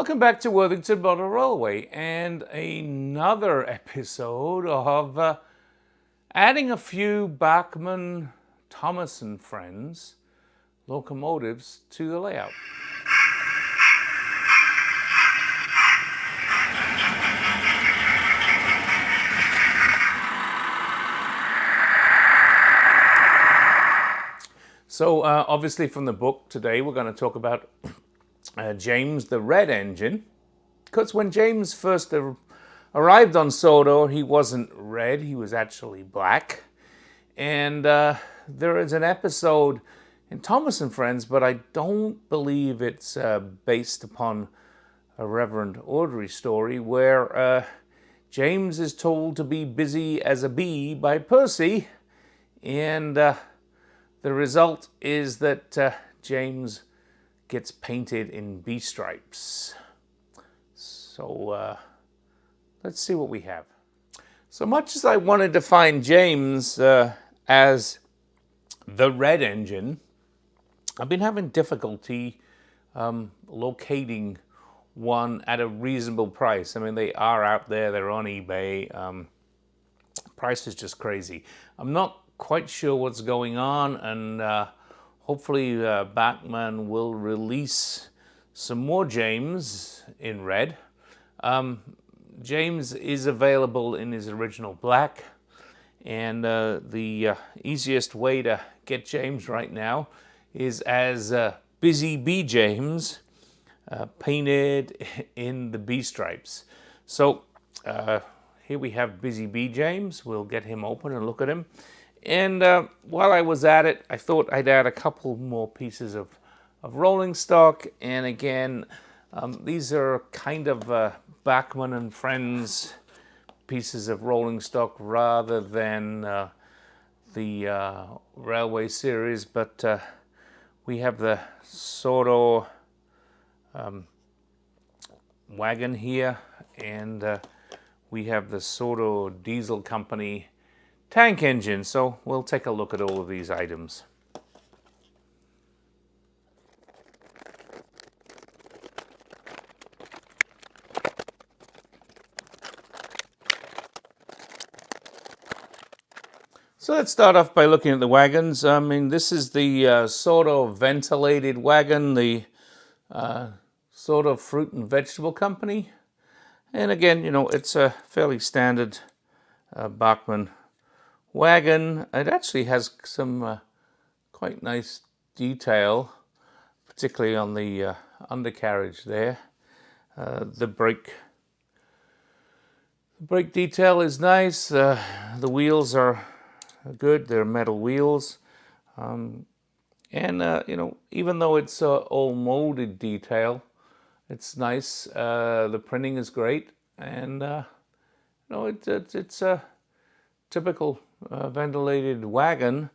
Welcome back to Worthington Motor Railway and another episode of adding a few Bachmann, Thomas and Friends locomotives to the layout. So obviously from the book today we're going to talk about James the Red Engine, because when James first arrived on Sodor, he wasn't red, he was actually black. And there is an episode in Thomas and Friends, but I don't believe it's based upon a Reverend Audrey story, where James is told to be busy as a bee by Percy, and the result is that James gets painted in bee stripes. So let's see what we have. So much as I wanted to find James as the Red Engine, I've been having difficulty locating one at a reasonable price. I mean, they are out there, they're on eBay. Price is just crazy. I'm not quite sure what's going on, and hopefully Bachmann will release some more James in red. James is available in his original black, and the easiest way to get James right now is as Busy Bee James, painted in the bee stripes. So here we have Busy Bee James. We'll get him open and look at him. And while I was at it, I thought I'd add a couple more pieces of rolling stock. And again, these are kind of Bachmann and Friends pieces of rolling stock rather than the Railway series. But we have the Sodor wagon here, and we have the Sodor Diesel Company tank engine. So we'll take a look at all of these items. So let's start off by looking at the wagons. I mean, this is the Sodor ventilated wagon, the Sodor Fruit and Vegetable Company. And again, you know, it's a fairly standard Bachmann wagon. It actually has some quite nice detail, particularly on the undercarriage there. The brake detail is nice. The wheels are good. They're metal wheels. And you know, even though it's all molded detail, it's nice. The printing is great, and you know, it's a typical ventilated wagon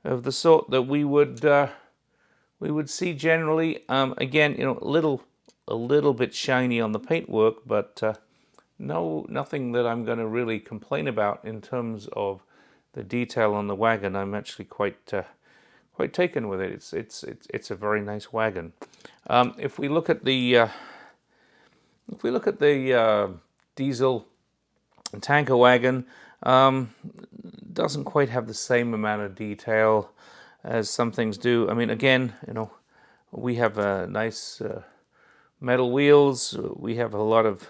of the sort that we would see generally. Again, you know, a little bit shiny on the paintwork, but nothing that I'm going to really complain about in terms of the detail on the wagon. I'm actually quite taken with it. It's a very nice wagon. If we look at the diesel tanker wagon, doesn't quite have the same amount of detail as some things do. I mean, again, you know, we have nice metal wheels. We have a lot of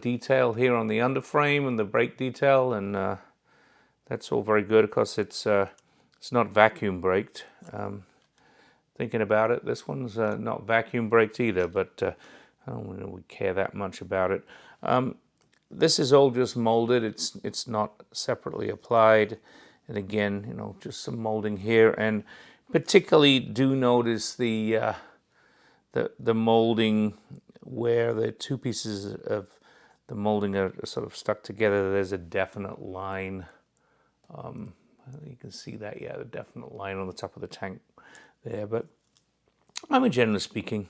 detail here on the underframe and the brake detail, and that's all very good because it's not vacuum braked. Thinking about it, this one's not vacuum braked either, but I don't really care that much about it. This is all just molded. It's not separately applied, and again, you know, just some molding here. And particularly, do notice the molding where the two pieces of the molding are sort of stuck together. There's a definite line. You can see that, yeah, the definite line on the top of the tank there. But I mean, generally speaking,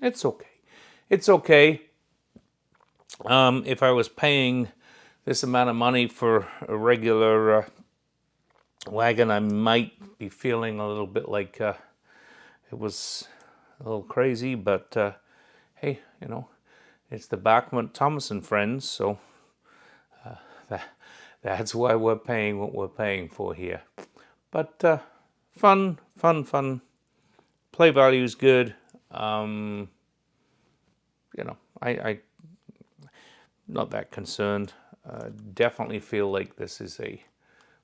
it's okay. It's okay. If I was paying this amount of money for a regular wagon, I might be feeling a little bit like it was a little crazy, but hey, it's the Bachmann Thomas and Friends, so that's why we're paying what we're paying for here. But fun. Play value is good. I not that concerned. Definitely feel like this is a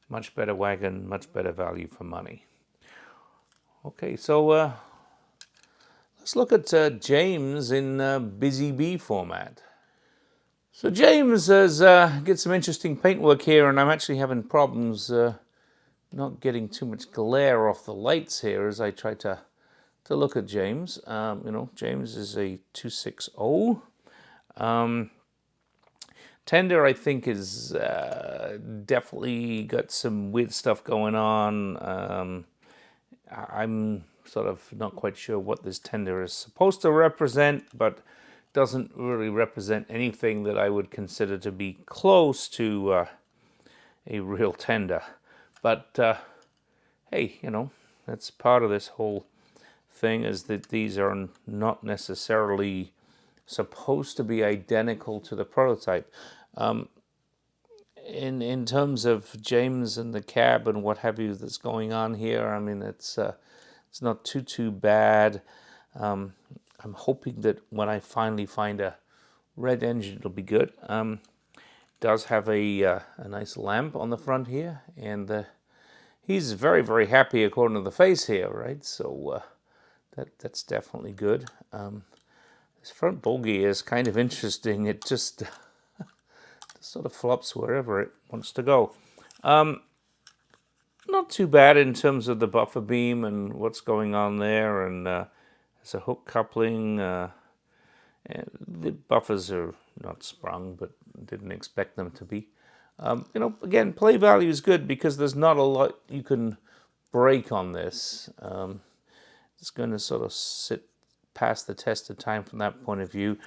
much better wagon, much better value for money. Okay, so let's look at James in Busy Bee format. So James has get some interesting paintwork here, and I'm actually having problems not getting too much glare off the lights here as I try to look at James. James is a 260. Tender, I think, is definitely got some weird stuff going on. I'm sort of not quite sure what this tender is supposed to represent, but doesn't really represent anything that I would consider to be close to a real tender. But hey, that's part of this whole thing, is that these are not necessarily supposed to be identical to the prototype. In terms of James and the cab and what have you that's going on here, I mean, it's not too bad. I'm hoping that when I finally find a red engine, it'll be good. Does have a nice lamp on the front here, and he's very, very happy according to the face here, right? So that's definitely good. This front bogie is kind of interesting. It just sort of flops wherever it wants to go. Not too bad in terms of the buffer beam and what's going on there, and there's a hook coupling. And the buffers are not sprung, but didn't expect them to be. Again, play value is good because there's not a lot you can break on this. It's going to sort of sit past the test of time from that point of view.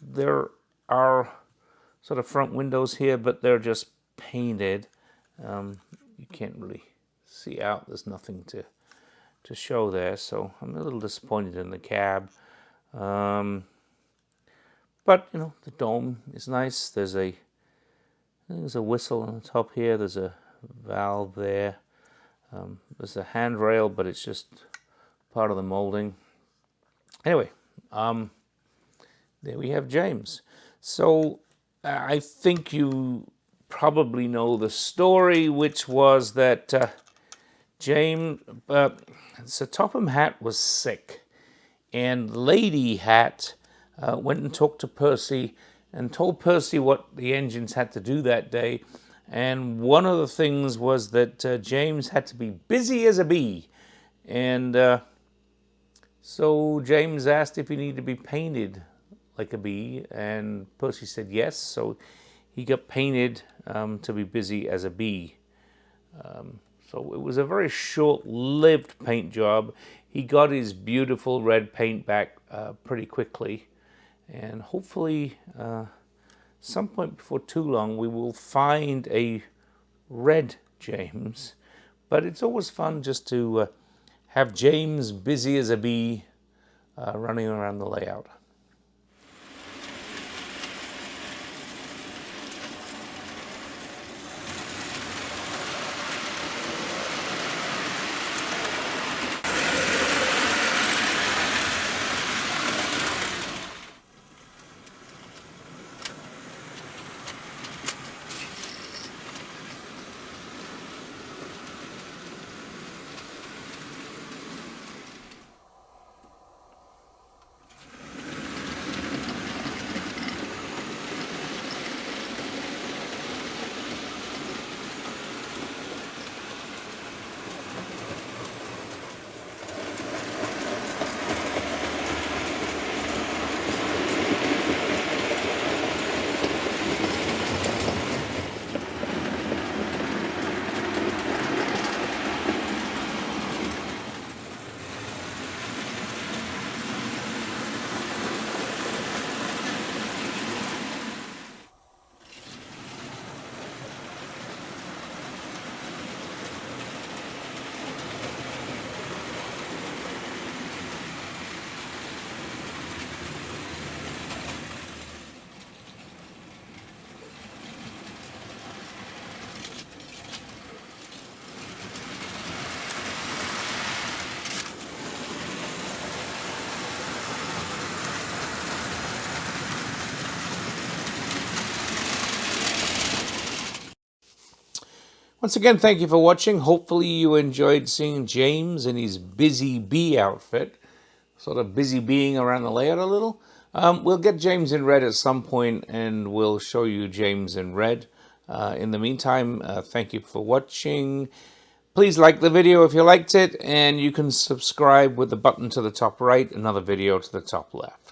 There are sort of front windows here, but they're just painted. You can't really see out. There's nothing to show there, so I'm a little disappointed in the cab. But the dome is nice. There's a whistle on the top here. There's a valve there. There's a handrail, but it's just part of the molding. Anyway, there we have James. So I think you probably know the story, which was that James, Sir Topham Hatt was sick, and Lady Hatt went and talked to Percy and told Percy what the engines had to do that day. And one of the things was that James had to be busy as a bee. And so James asked if he needed to be painted like a bee, and Percy said yes. So he got painted to be busy as a bee. So it was a very short-lived paint job. He got his beautiful red paint back pretty quickly. And hopefully, some point before too long, we will find a red James. But it's always fun just to have James busy as a bee running around the layout. Once again, thank you for watching. Hopefully you enjoyed seeing James in his busy bee outfit. Sort of busy being around the layout a little. We'll get James in red at some point and we'll show you James in red. In the meantime, thank you for watching. Please like the video if you liked it, and you can subscribe with the button to the top right, another video to the top left.